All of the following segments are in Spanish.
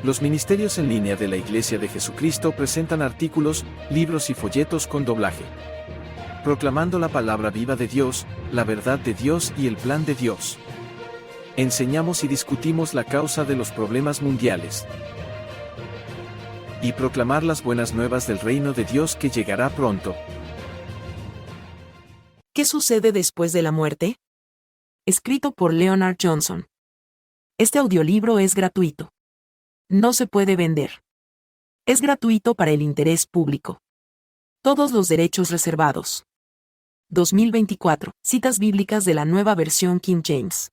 Los ministerios en línea de la Iglesia de Jesucristo presentan artículos, libros y folletos con doblaje, proclamando la palabra viva de Dios, la verdad de Dios y el plan de Dios. Enseñamos y discutimos la causa de los problemas mundiales y proclamar las buenas nuevas del reino de Dios que llegará pronto. ¿Qué sucede después de la muerte? Escrito por Leonard Johnson. Este audiolibro es gratuito. No se puede vender. Es gratuito para el interés público. Todos los derechos reservados. 2024. Citas bíblicas de la nueva versión King James.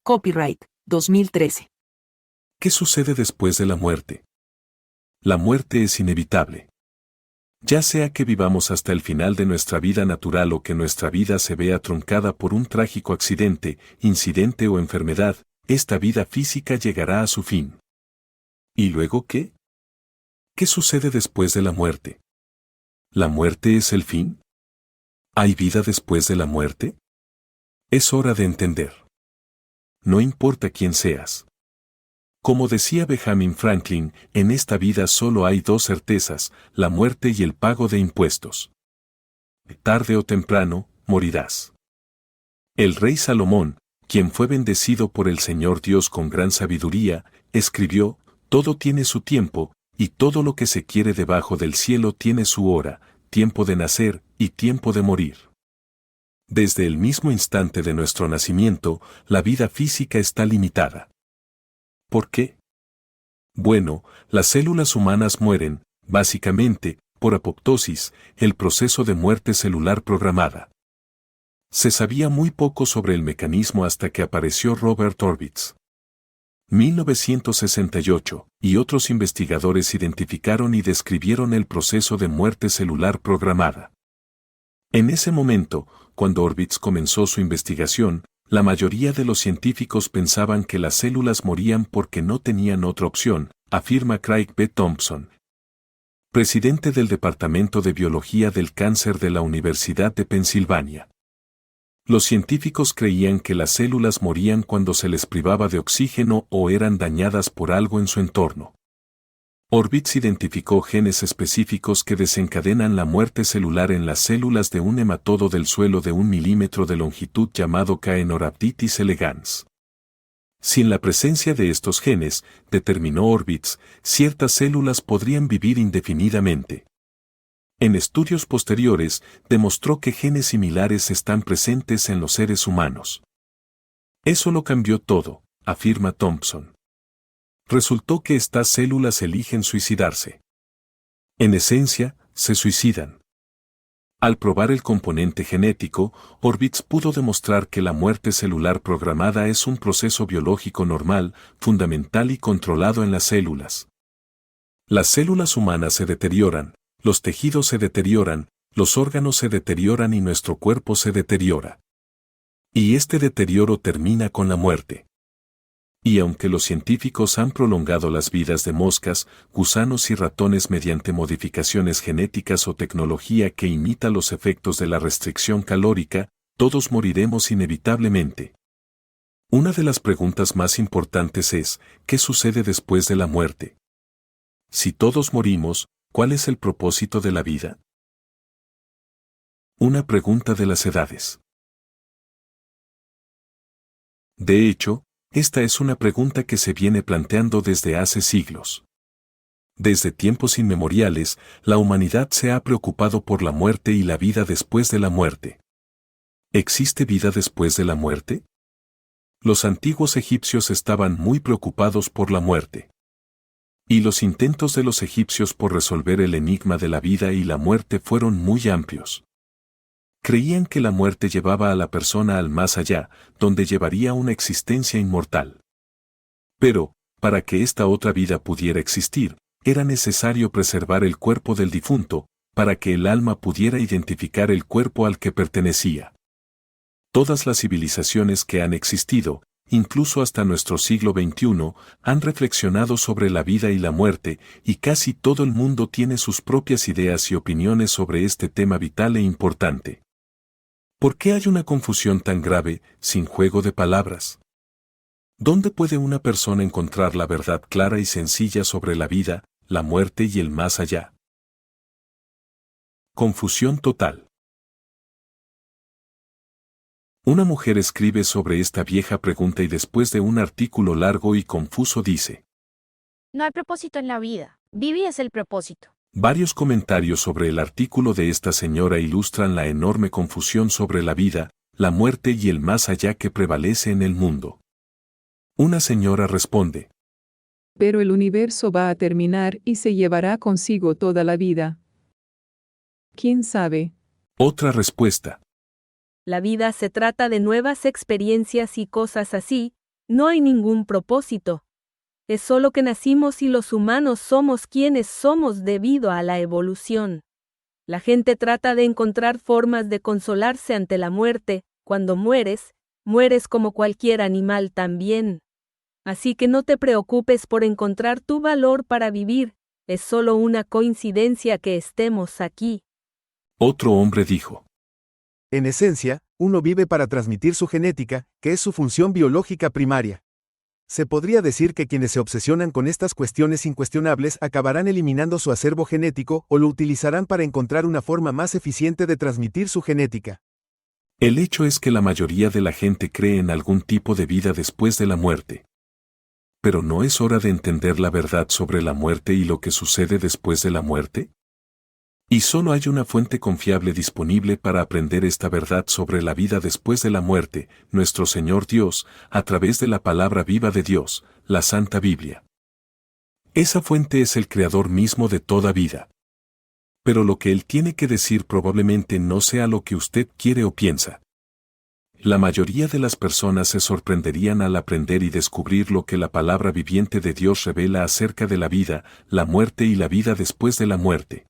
Copyright 2013. ¿Qué sucede después de la muerte? La muerte es inevitable. Ya sea que vivamos hasta el final de nuestra vida natural o que nuestra vida se vea truncada por un trágico accidente, incidente o enfermedad, esta vida física llegará a su fin. ¿Y luego qué? ¿Qué sucede después de la muerte? ¿La muerte es el fin? ¿Hay vida después de la muerte? Es hora de entender. No importa quién seas. Como decía Benjamin Franklin, en esta vida solo hay dos certezas, la muerte y el pago de impuestos. Tarde o temprano, morirás. El rey Salomón, quien fue bendecido por el Señor Dios con gran sabiduría, escribió, todo tiene su tiempo, y todo lo que se quiere debajo del cielo tiene su hora, tiempo de nacer y tiempo de morir. Desde el mismo instante de nuestro nacimiento, la vida física está limitada. ¿Por qué? Bueno, las células humanas mueren, básicamente, por apoptosis, el proceso de muerte celular programada. Se sabía muy poco sobre el mecanismo hasta que apareció Robert Orbitz. 1968, y otros investigadores identificaron y describieron el proceso de muerte celular programada. En ese momento, cuando Orbitz comenzó su investigación, la mayoría de los científicos pensaban que las células morían porque no tenían otra opción, afirma Craig B. Thompson, presidente del Departamento de Biología del Cáncer de la Universidad de Pensilvania. Los científicos creían que las células morían cuando se les privaba de oxígeno o eran dañadas por algo en su entorno. Orbitz identificó genes específicos que desencadenan la muerte celular en las células de un hematodo del suelo de 1 milímetro de longitud llamado Caenorhabditis elegans. Sin la presencia de estos genes, determinó Orbitz, ciertas células podrían vivir indefinidamente. En estudios posteriores, demostró que genes similares están presentes en los seres humanos. Eso lo cambió todo, afirma Thompson. Resultó que estas células eligen suicidarse. En esencia, se suicidan. Al probar el componente genético, Orbitz pudo demostrar que la muerte celular programada es un proceso biológico normal, fundamental y controlado en las células. Las células humanas se deterioran, los tejidos se deterioran, los órganos se deterioran y nuestro cuerpo se deteriora. Y este deterioro termina con la muerte. Y aunque los científicos han prolongado las vidas de moscas, gusanos y ratones mediante modificaciones genéticas o tecnología que imita los efectos de la restricción calórica, todos moriremos inevitablemente. Una de las preguntas más importantes es, ¿qué sucede después de la muerte? Si todos morimos, ¿cuál es el propósito de la vida? Una pregunta de las edades. De hecho, esta es una pregunta que se viene planteando desde hace siglos. Desde tiempos inmemoriales, la humanidad se ha preocupado por la muerte y la vida después de la muerte. ¿Existe vida después de la muerte? Los antiguos egipcios estaban muy preocupados por la muerte. Y los intentos de los egipcios por resolver el enigma de la vida y la muerte fueron muy amplios. Creían que la muerte llevaba a la persona al más allá, donde llevaría una existencia inmortal. Pero, para que esta otra vida pudiera existir, era necesario preservar el cuerpo del difunto, para que el alma pudiera identificar el cuerpo al que pertenecía. Todas las civilizaciones que han existido, incluso hasta nuestro siglo XXI, han reflexionado sobre la vida y la muerte, y casi todo el mundo tiene sus propias ideas y opiniones sobre este tema vital e importante. ¿Por qué hay una confusión tan grave, sin juego de palabras? ¿Dónde puede una persona encontrar la verdad clara y sencilla sobre la vida, la muerte y el más allá? Confusión total. Una mujer escribe sobre esta vieja pregunta y después de un artículo largo y confuso dice: No hay propósito en la vida. Vivir es el propósito. Varios comentarios sobre el artículo de esta señora ilustran la enorme confusión sobre la vida, la muerte y el más allá que prevalece en el mundo. Una señora responde: Pero el universo va a terminar y se llevará consigo toda la vida. ¿Quién sabe? Otra respuesta: La vida se trata de nuevas experiencias y cosas así, no hay ningún propósito. Es solo que nacimos y los humanos somos quienes somos debido a la evolución. La gente trata de encontrar formas de consolarse ante la muerte. Cuando mueres, mueres como cualquier animal también. Así que no te preocupes por encontrar tu valor para vivir, es solo una coincidencia que estemos aquí. Otro hombre dijo: En esencia, uno vive para transmitir su genética, que es su función biológica primaria. Se podría decir que quienes se obsesionan con estas cuestiones incuestionables acabarán eliminando su acervo genético o lo utilizarán para encontrar una forma más eficiente de transmitir su genética. El hecho es que la mayoría de la gente cree en algún tipo de vida después de la muerte. ¿Pero no es hora de entender la verdad sobre la muerte y lo que sucede después de la muerte? Y solo hay una fuente confiable disponible para aprender esta verdad sobre la vida después de la muerte, nuestro Señor Dios, a través de la palabra viva de Dios, la Santa Biblia. Esa fuente es el creador mismo de toda vida. Pero lo que Él tiene que decir probablemente no sea lo que usted quiere o piensa. La mayoría de las personas se sorprenderían al aprender y descubrir lo que la palabra viviente de Dios revela acerca de la vida, la muerte y la vida después de la muerte.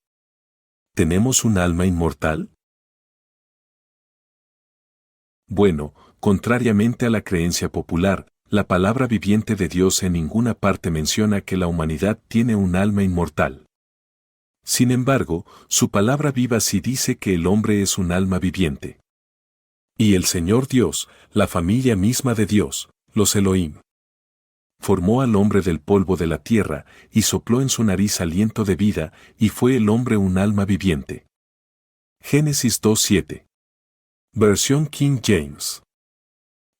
¿Tenemos un alma inmortal? Bueno, contrariamente a la creencia popular, la palabra viviente de Dios en ninguna parte menciona que la humanidad tiene un alma inmortal. Sin embargo, su palabra viva sí dice que el hombre es un alma viviente. Y el Señor Dios, la familia misma de Dios, los Elohim, formó al hombre del polvo de la tierra, y sopló en su nariz aliento de vida, y fue el hombre un alma viviente. Génesis 2:7. Versión King James.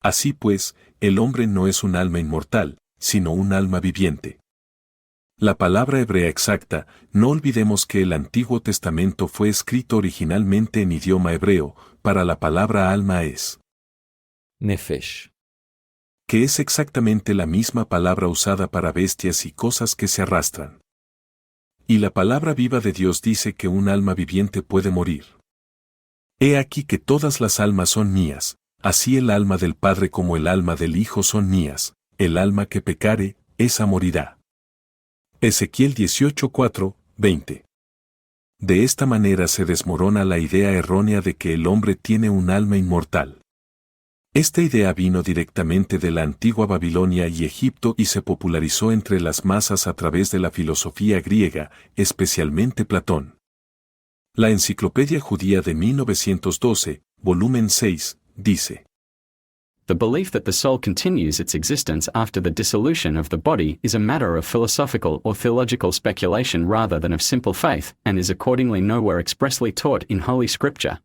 Así pues, el hombre no es un alma inmortal, sino un alma viviente. La palabra hebrea exacta, no olvidemos que el Antiguo Testamento fue escrito originalmente en idioma hebreo, para la palabra alma es Nefesh, que es exactamente la misma palabra usada para bestias y cosas que se arrastran. Y la palabra viva de Dios dice que un alma viviente puede morir. He aquí que todas las almas son mías, así el alma del Padre como el alma del Hijo son mías, el alma que pecare, esa morirá. Ezequiel 18:4, 20. De esta manera se desmorona la idea errónea de que el hombre tiene un alma inmortal. Esta idea vino directamente de la antigua Babilonia y Egipto y se popularizó entre las masas a través de la filosofía griega, especialmente Platón. La Enciclopedia Judía de 1912, volumen 6, dice: The belief that the soul continues its existence after the dissolution of the body is a matter of philosophical or theological speculation rather than of simple faith, and is accordingly nowhere expressly taught in Holy Scripture.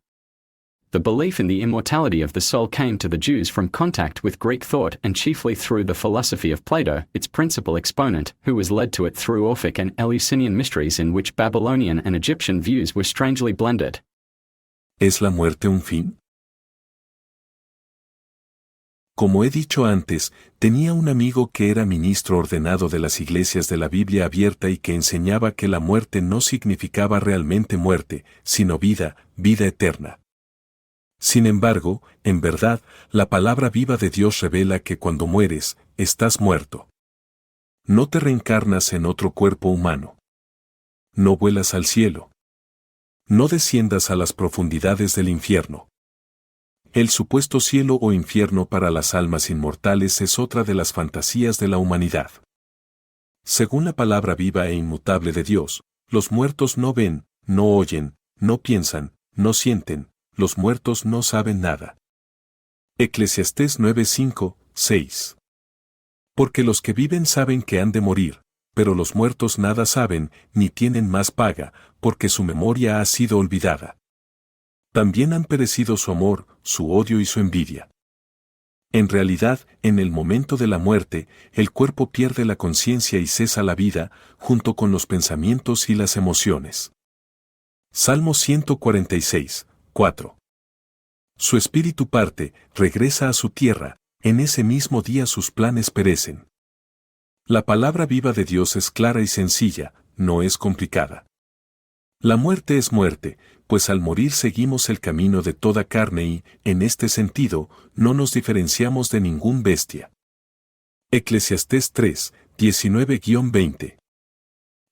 The belief in the immortality of the soul came to the Jews from contact with Greek thought and chiefly through the philosophy of Plato, its principal exponent, who was led to it through Orphic and Eleusinian mysteries in which Babylonian and Egyptian views were strangely blended. ¿Es la muerte un fin? Como he dicho antes, tenía un amigo que era ministro ordenado de las iglesias de la Biblia abierta y que enseñaba que la muerte no significaba realmente muerte, sino vida, vida eterna. Sin embargo, en verdad, la palabra viva de Dios revela que cuando mueres, estás muerto. No te reencarnas en otro cuerpo humano. No vuelas al cielo. No desciendas a las profundidades del infierno. El supuesto cielo o infierno para las almas inmortales es otra de las fantasías de la humanidad. Según la palabra viva e inmutable de Dios, los muertos no ven, no oyen, no piensan, no sienten. los muertos no saben nada. Eclesiastés 9:5, 6. Porque los que viven saben que han de morir, pero los muertos nada saben, ni tienen más paga, porque su memoria ha sido olvidada. También han perecido su amor, su odio y su envidia. En realidad, en el momento de la muerte, el cuerpo pierde la conciencia y cesa la vida, junto con los pensamientos y las emociones. Salmo 146, 4. Su espíritu parte, regresa a su tierra, en ese mismo día sus planes perecen. La palabra viva de Dios es clara y sencilla, no es complicada. La muerte es muerte, pues al morir seguimos el camino de toda carne y, en este sentido, no nos diferenciamos de ningún bestia. Eclesiastés 3, 19-20.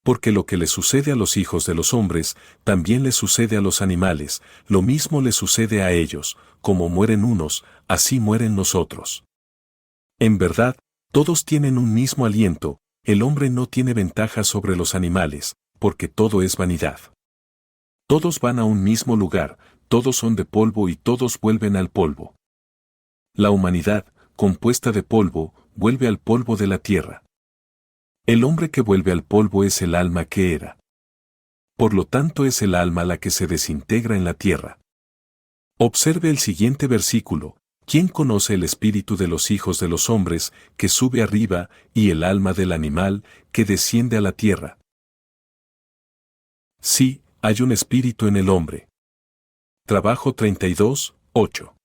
Porque lo que le sucede a los hijos de los hombres, también le sucede a los animales, lo mismo le sucede a ellos, como mueren unos, así mueren los otros. En verdad, todos tienen un mismo aliento, el hombre no tiene ventaja sobre los animales, porque todo es vanidad. Todos van a un mismo lugar, todos son de polvo y todos vuelven al polvo. La humanidad, compuesta de polvo, vuelve al polvo de la tierra. El hombre que vuelve al polvo es el alma que era. Por lo tanto es el alma la que se desintegra en la tierra. Observe el siguiente versículo. ¿Quién conoce el espíritu de los hijos de los hombres, que sube arriba, y el alma del animal, que desciende a la tierra? Sí, hay un espíritu en el hombre. Trabajo 32, 8.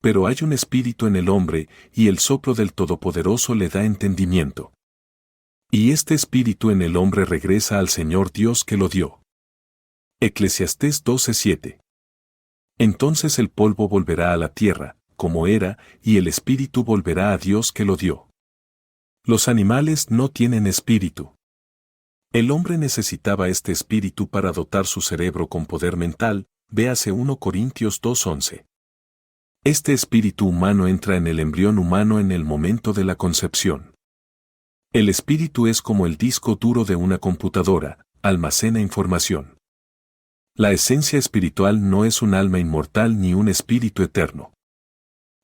Pero hay un espíritu en el hombre, y el soplo del Todopoderoso le da entendimiento. Y este espíritu en el hombre regresa al Señor Dios que lo dio. Eclesiastés 12:7. Entonces el polvo volverá a la tierra, como era, y el espíritu volverá a Dios que lo dio. Los animales no tienen espíritu. El hombre necesitaba este espíritu para dotar su cerebro con poder mental, véase 1 Corintios 2:11. Este espíritu humano entra en el embrión humano en el momento de la concepción. El espíritu es como el disco duro de una computadora, almacena información. La esencia espiritual no es un alma inmortal ni un espíritu eterno.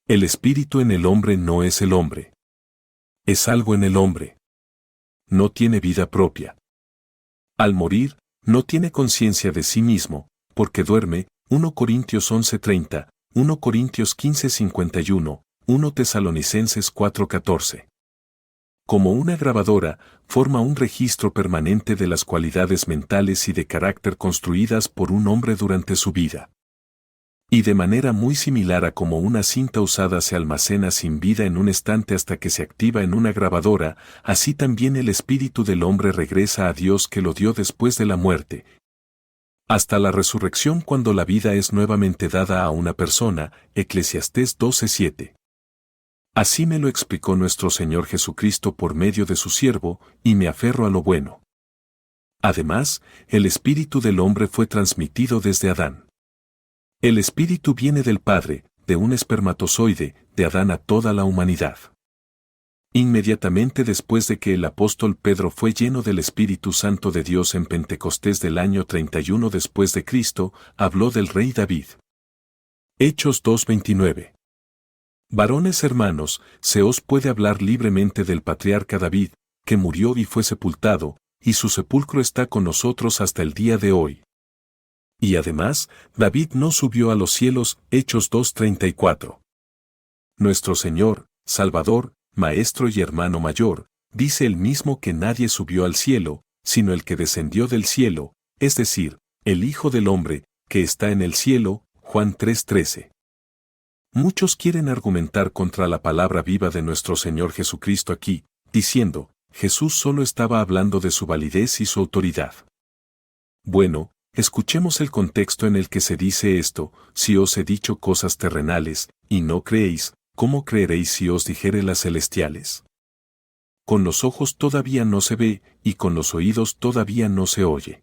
El espíritu en el hombre no es el hombre. Es algo en el hombre. No tiene vida propia. Al morir, no tiene conciencia de sí mismo, porque duerme, 1 Corintios 11:30, 1 Corintios 15:51, 1 Tesalonicenses 4:14. Como una grabadora, forma un registro permanente de las cualidades mentales y de carácter construidas por un hombre durante su vida. Y de manera muy similar a como una cinta usada se almacena sin vida en un estante hasta que se activa en una grabadora, así también el espíritu del hombre regresa a Dios que lo dio después de la muerte. Hasta la resurrección cuando la vida es nuevamente dada a una persona, Eclesiastés 12:7. Así me lo explicó nuestro Señor Jesucristo por medio de su siervo, y me aferro a lo bueno. Además, el espíritu del hombre fue transmitido desde Adán. El espíritu viene del Padre, de un espermatozoide, de Adán a toda la humanidad. Inmediatamente después de que el apóstol Pedro fue lleno del Espíritu Santo de Dios en Pentecostés del año 31 después de Cristo, habló del rey David. Hechos 2:29. Varones hermanos, se os puede hablar libremente del patriarca David, que murió y fue sepultado, y su sepulcro está con nosotros hasta el día de hoy. Y además, David no subió a los cielos, Hechos 2:34. Nuestro Señor, Salvador, Maestro y hermano mayor, dice él mismo que nadie subió al cielo, sino el que descendió del cielo, es decir, el Hijo del Hombre, que está en el cielo, Juan 3:13. Muchos quieren argumentar contra la palabra viva de nuestro Señor Jesucristo aquí, diciendo, Jesús solo estaba hablando de su validez y su autoridad. Bueno, escuchemos el contexto en el que se dice esto: si os he dicho cosas terrenales, y no creéis, ¿cómo creeréis si os dijere las celestiales? Con los ojos todavía no se ve, y con los oídos todavía no se oye.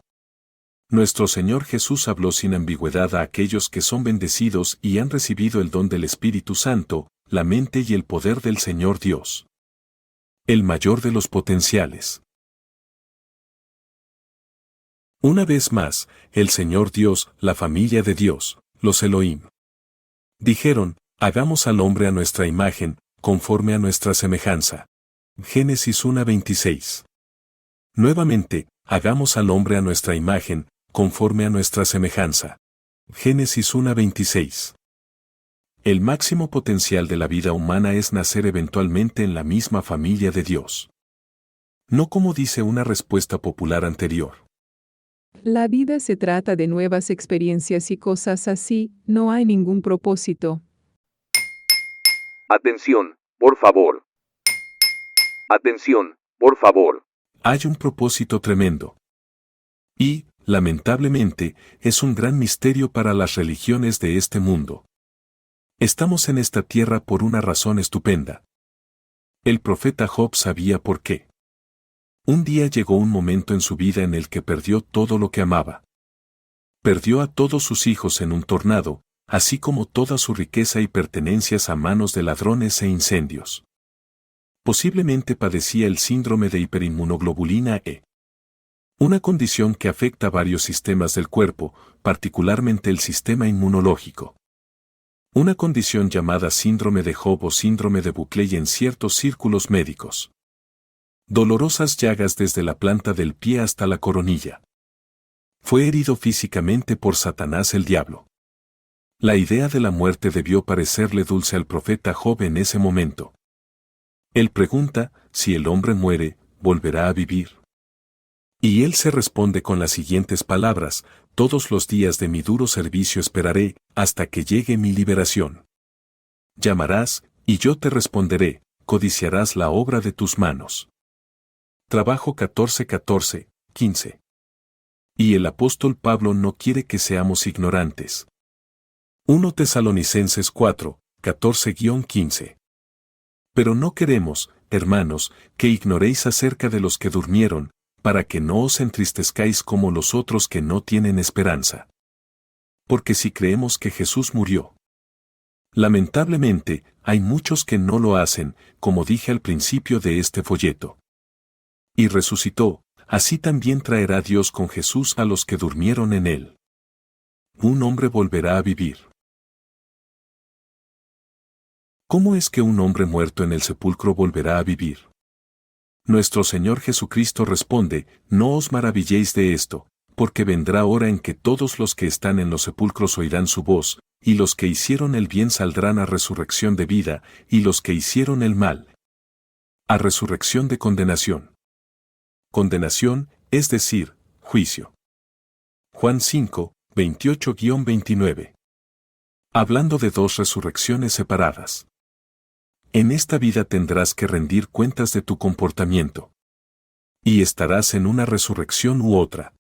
Nuestro Señor Jesús habló sin ambigüedad a aquellos que son bendecidos y han recibido el don del Espíritu Santo, la mente y el poder del Señor Dios. El mayor de los potenciales. Una vez más, el Señor Dios, la familia de Dios, los Elohim. Dijeron, hagamos al hombre a nuestra imagen, conforme a nuestra semejanza. Génesis 1:26. Nuevamente, hagamos al hombre a nuestra imagen, conforme a nuestra semejanza. Génesis 1:26. El máximo potencial de la vida humana es nacer eventualmente en la misma familia de Dios. No como dice una respuesta popular anterior. La vida se trata de nuevas experiencias y cosas así, no hay ningún propósito. Atención, por favor. Atención, por favor. Hay un propósito tremendo. Y, lamentablemente, es un gran misterio para las religiones de este mundo. Estamos en esta tierra por una razón estupenda. El profeta Job sabía por qué. Un día llegó un momento en su vida en el que perdió todo lo que amaba. Perdió a todos sus hijos en un tornado, así como toda su riqueza y pertenencias a manos de ladrones e incendios. Posiblemente padecía el síndrome de hiperinmunoglobulina E. Una condición que afecta varios sistemas del cuerpo, particularmente el sistema inmunológico. Una condición llamada síndrome de Job o síndrome de Buckley en ciertos círculos médicos. Dolorosas llagas desde la planta del pie hasta la coronilla. Fue herido físicamente por Satanás el diablo. La idea de la muerte debió parecerle dulce al profeta Job en ese momento. Él pregunta, si el hombre muere, ¿volverá a vivir? Y él se responde con las siguientes palabras, todos los días de mi duro servicio esperaré, hasta que llegue mi liberación. Llamarás, y yo te responderé, codiciarás la obra de tus manos. Trabajo 14:14, 15. Y el apóstol Pablo no quiere que seamos ignorantes. 1 Tesalonicenses 4, 14-15. Pero no queremos, hermanos, que ignoréis acerca de los que durmieron, para que no os entristezcáis como los otros que no tienen esperanza. Porque si creemos que Jesús murió, lamentablemente, hay muchos que no lo hacen, como dije al principio de este folleto. Y resucitó, así también traerá Dios con Jesús a los que durmieron en él. Un hombre volverá a vivir. ¿Cómo es que un hombre muerto en el sepulcro volverá a vivir? Nuestro Señor Jesucristo responde, no os maravilléis de esto, porque vendrá hora en que todos los que están en los sepulcros oirán su voz, y los que hicieron el bien saldrán a resurrección de vida, y los que hicieron el mal a resurrección de condenación. Condenación, es decir, juicio. Juan 5, 28-29. Hablando de dos resurrecciones separadas. En esta vida tendrás que rendir cuentas de tu comportamiento. Y estarás en una resurrección u otra.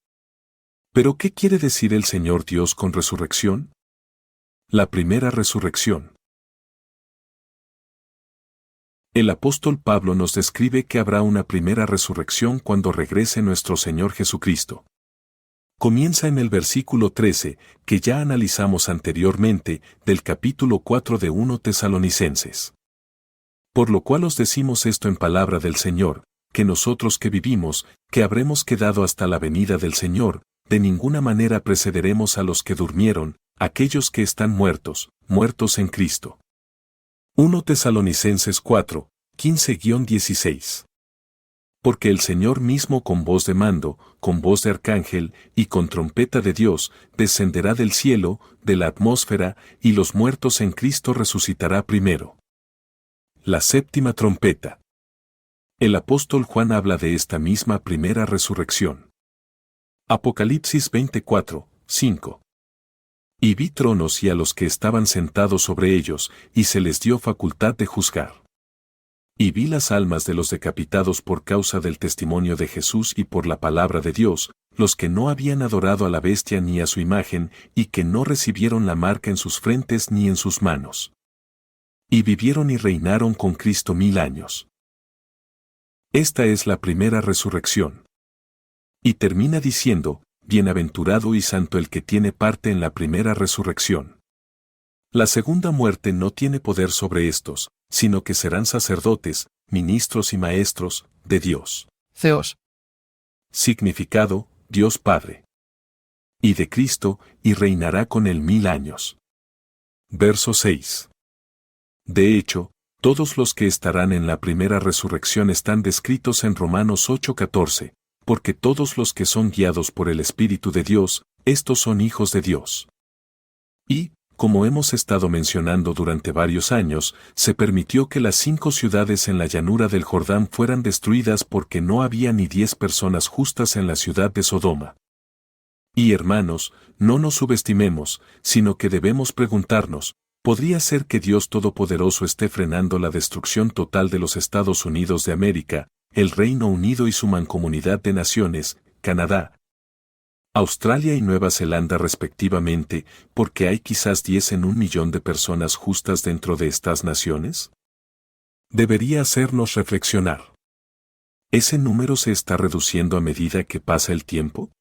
¿Pero qué quiere decir el Señor Dios con resurrección? La primera resurrección. El apóstol Pablo nos describe que habrá una primera resurrección cuando regrese nuestro Señor Jesucristo. Comienza en el versículo 13, que ya analizamos anteriormente, del capítulo 4 de 1 Tesalonicenses. Por lo cual os decimos esto en palabra del Señor, que nosotros que vivimos, que habremos quedado hasta la venida del Señor, de ninguna manera precederemos a los que durmieron, aquellos que están muertos, muertos en Cristo. 1 Tesalonicenses 4, 15-16. Porque el Señor mismo con voz de mando, con voz de arcángel, y con trompeta de Dios, descenderá del cielo, de la atmósfera, y los muertos en Cristo resucitará primero. La séptima trompeta. El apóstol Juan habla de esta misma primera resurrección. Apocalipsis 24, 5. Y vi tronos y a los que estaban sentados sobre ellos, y se les dio facultad de juzgar. Y vi las almas de los decapitados por causa del testimonio de Jesús y por la palabra de Dios, los que no habían adorado a la bestia ni a su imagen, y que no recibieron la marca en sus frentes ni en sus manos. Y vivieron y reinaron con Cristo 1000 años. Esta es la primera resurrección. Y termina diciendo, bienaventurado y santo el que tiene parte en la primera resurrección. La segunda muerte no tiene poder sobre estos, sino que serán sacerdotes, ministros y maestros, de Dios. Theos. Significado, Dios Padre. y de Cristo, y reinará con él 1000 años. Verso 6. De hecho, todos los que estarán en la primera resurrección están descritos en Romanos 8:14, porque todos los que son guiados por el Espíritu de Dios, estos son hijos de Dios. Y, como hemos estado mencionando durante varios años, se permitió que las 5 ciudades en la llanura del Jordán fueran destruidas porque no había ni 10 personas justas en la ciudad de Sodoma. Y hermanos, no nos subestimemos, sino que debemos preguntarnos, ¿podría ser que Dios Todopoderoso esté frenando la destrucción total de los Estados Unidos de América, el Reino Unido y su mancomunidad de naciones, Canadá, Australia y Nueva Zelanda respectivamente, porque hay quizás 10 en 1.000.000 de personas justas dentro de estas naciones? Debería hacernos reflexionar. ¿Ese número se está reduciendo a medida que pasa el tiempo?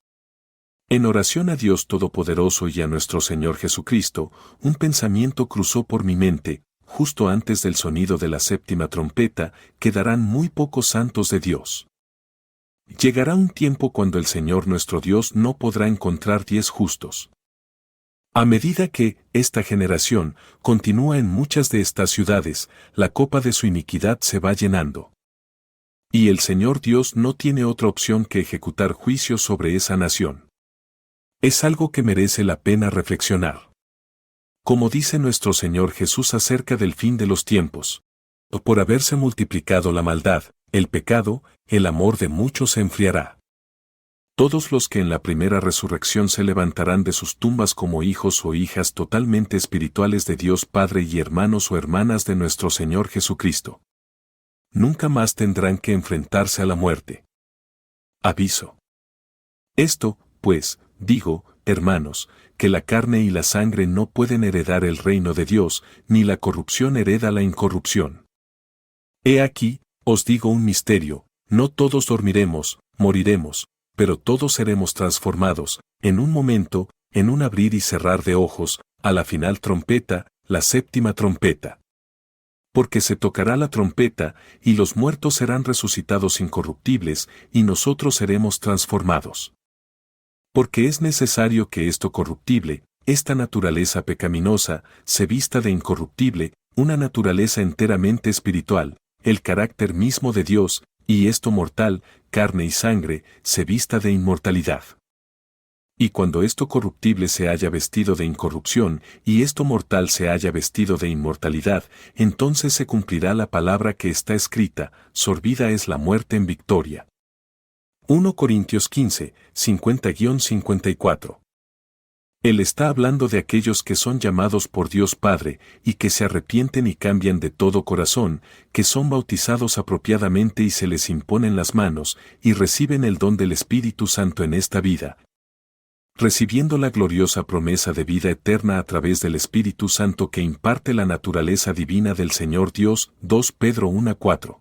En oración a Dios Todopoderoso y a nuestro Señor Jesucristo, un pensamiento cruzó por mi mente, justo antes del sonido de la 7ª trompeta, quedarán muy pocos santos de Dios. Llegará un tiempo cuando el Señor nuestro Dios no podrá encontrar 10 justos. A medida que, esta generación, continúa en muchas de estas ciudades, la copa de su iniquidad se va llenando. Y el Señor Dios no tiene otra opción que ejecutar juicio sobre esa nación. Es algo que merece la pena reflexionar. Como dice nuestro Señor Jesús acerca del fin de los tiempos, por haberse multiplicado la maldad, el pecado, el amor de muchos se enfriará. Todos los que en la primera resurrección se levantarán de sus tumbas como hijos o hijas totalmente espirituales de Dios Padre y hermanos o hermanas de nuestro Señor Jesucristo. Nunca más tendrán que enfrentarse a la muerte. Aviso. Esto, pues, digo, hermanos, que la carne y la sangre no pueden heredar el reino de Dios, ni la corrupción hereda la incorrupción. He aquí, os digo un misterio, no todos dormiremos, moriremos, pero todos seremos transformados, en un momento, en un abrir y cerrar de ojos, a la final trompeta, la 7ª trompeta. Porque se tocará la trompeta, y los muertos serán resucitados incorruptibles, y nosotros seremos transformados. Porque es necesario que esto corruptible, esta naturaleza pecaminosa, se vista de incorruptible, una naturaleza enteramente espiritual, el carácter mismo de Dios, y esto mortal, carne y sangre, se vista de inmortalidad. Y cuando esto corruptible se haya vestido de incorrupción, y esto mortal se haya vestido de inmortalidad, entonces se cumplirá la palabra que está escrita, sorbida es la muerte en victoria. 1 Corintios 15, 50-54. Él está hablando de aquellos que son llamados por Dios Padre, y que se arrepienten y cambian de todo corazón, que son bautizados apropiadamente y se les imponen las manos, y reciben el don del Espíritu Santo en esta vida, recibiendo la gloriosa promesa de vida eterna a través del Espíritu Santo que imparte la naturaleza divina del Señor Dios. 2 Pedro 1:4.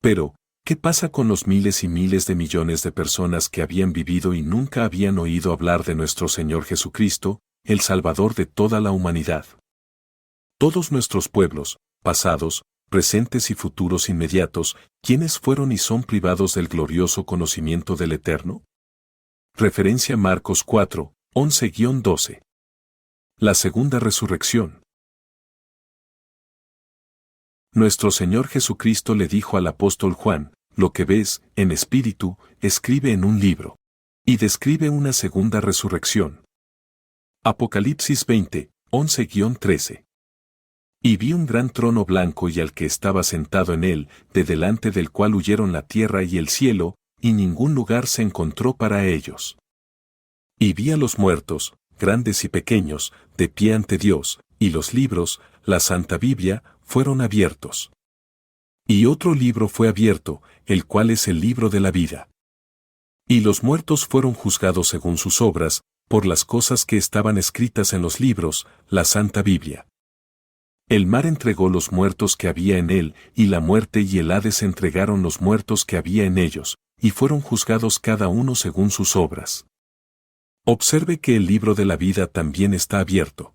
Pero, ¿qué pasa con los miles y miles de millones de personas que habían vivido y nunca habían oído hablar de nuestro Señor Jesucristo, el Salvador de toda la humanidad? Todos nuestros pueblos, pasados, presentes y futuros inmediatos, ¿quiénes fueron y son privados del glorioso conocimiento del Eterno? Referencia Marcos 4, 11-12. La segunda resurrección. Nuestro Señor Jesucristo le dijo al apóstol Juan, lo que ves, en espíritu, escribe en un libro. Y describe una segunda resurrección. Apocalipsis 20, 11-13. Y vi un gran trono blanco y al que estaba sentado en él, de delante del cual huyeron la tierra y el cielo, y ningún lugar se encontró para ellos. Y vi a los muertos, grandes y pequeños, de pie ante Dios, y los libros, la Santa Biblia, fueron abiertos. Y otro libro fue abierto, el cual es el libro de la vida. Y los muertos fueron juzgados según sus obras, por las cosas que estaban escritas en los libros, la Santa Biblia. El mar entregó los muertos que había en él, y la muerte y el Hades entregaron los muertos que había en ellos, y fueron juzgados cada uno según sus obras. Observe que el libro de la vida también está abierto.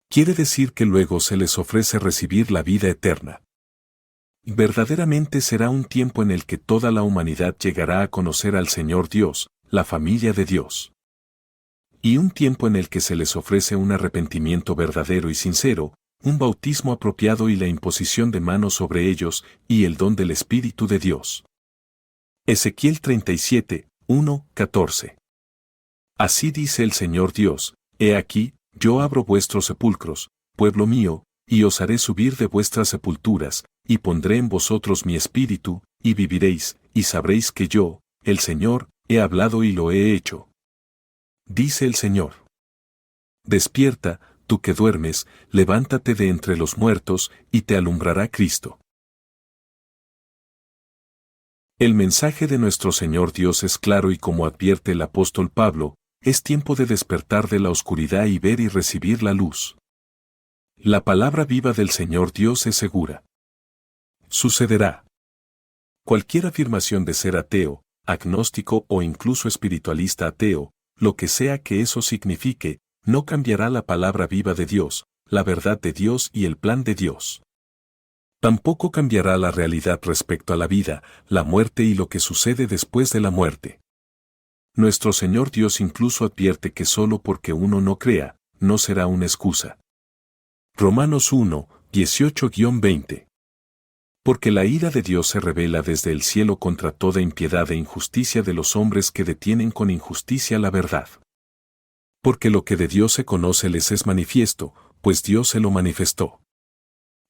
Quiere decir que luego se les ofrece recibir la vida eterna. Verdaderamente será un tiempo en el que toda la humanidad llegará a conocer al Señor Dios, la familia de Dios. y un tiempo en el que se les ofrece un arrepentimiento verdadero y sincero, un bautismo apropiado y la imposición de manos sobre ellos, y el don del Espíritu de Dios. Ezequiel 37, 1, 14. Así dice el Señor Dios: He aquí, yo abro vuestros sepulcros, pueblo mío, y os haré subir de vuestras sepulturas, y pondré en vosotros mi espíritu, y viviréis, y sabréis que yo, el Señor, he hablado y lo he hecho. Dice el Señor. Despierta, tú que duermes, levántate de entre los muertos, y te alumbrará Cristo. El mensaje de nuestro Señor Dios es claro y como advierte el apóstol Pablo, es tiempo de despertar de la oscuridad y ver y recibir la luz. La palabra viva del Señor Dios es segura. Sucederá. Cualquier afirmación de ser ateo, agnóstico o incluso espiritualista ateo, lo que sea que eso signifique, no cambiará la palabra viva de Dios, la verdad de Dios y el plan de Dios. Tampoco cambiará la realidad respecto a la vida, la muerte y lo que sucede después de la muerte. Nuestro Señor Dios incluso advierte que solo porque uno no crea, no será una excusa. Romanos 1, 18-20. Porque la ira de Dios se revela desde el cielo contra toda impiedad e injusticia de los hombres que detienen con injusticia la verdad. Porque lo que de Dios se conoce les es manifiesto, pues Dios se lo manifestó.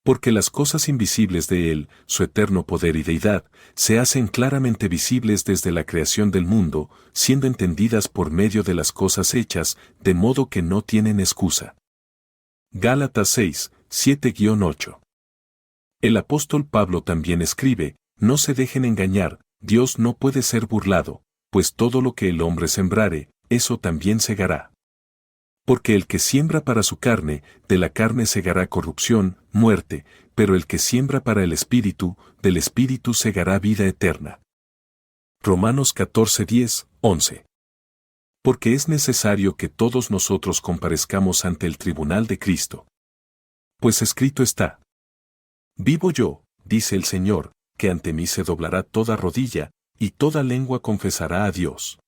Porque las cosas invisibles de Él, su eterno poder y deidad, se hacen claramente visibles desde la creación del mundo, siendo entendidas por medio de las cosas hechas, de modo que no tienen excusa. Gálatas 6, 7-8. El apóstol Pablo también escribe: No se dejen engañar, Dios no puede ser burlado, pues todo lo que el hombre sembrare, eso también segará. Porque el que siembra para su carne, de la carne segará corrupción, muerte, pero el que siembra para el Espíritu, del Espíritu segará vida eterna. Romanos 14, 10, 11. Porque es necesario que todos nosotros comparezcamos ante el tribunal de Cristo. Pues escrito está: Vivo yo, dice el Señor, que ante mí se doblará toda rodilla, y toda lengua confesará a Dios.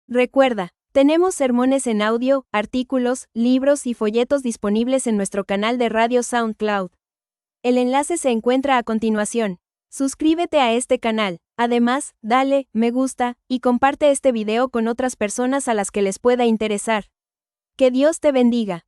Recuerda, tenemos sermones en audio, artículos, libros y folletos disponibles en nuestro canal de radio SoundCloud. El enlace se encuentra a continuación. Suscríbete a este canal. Además, dale me gusta y comparte este video con otras personas a las que les pueda interesar. Que Dios te bendiga.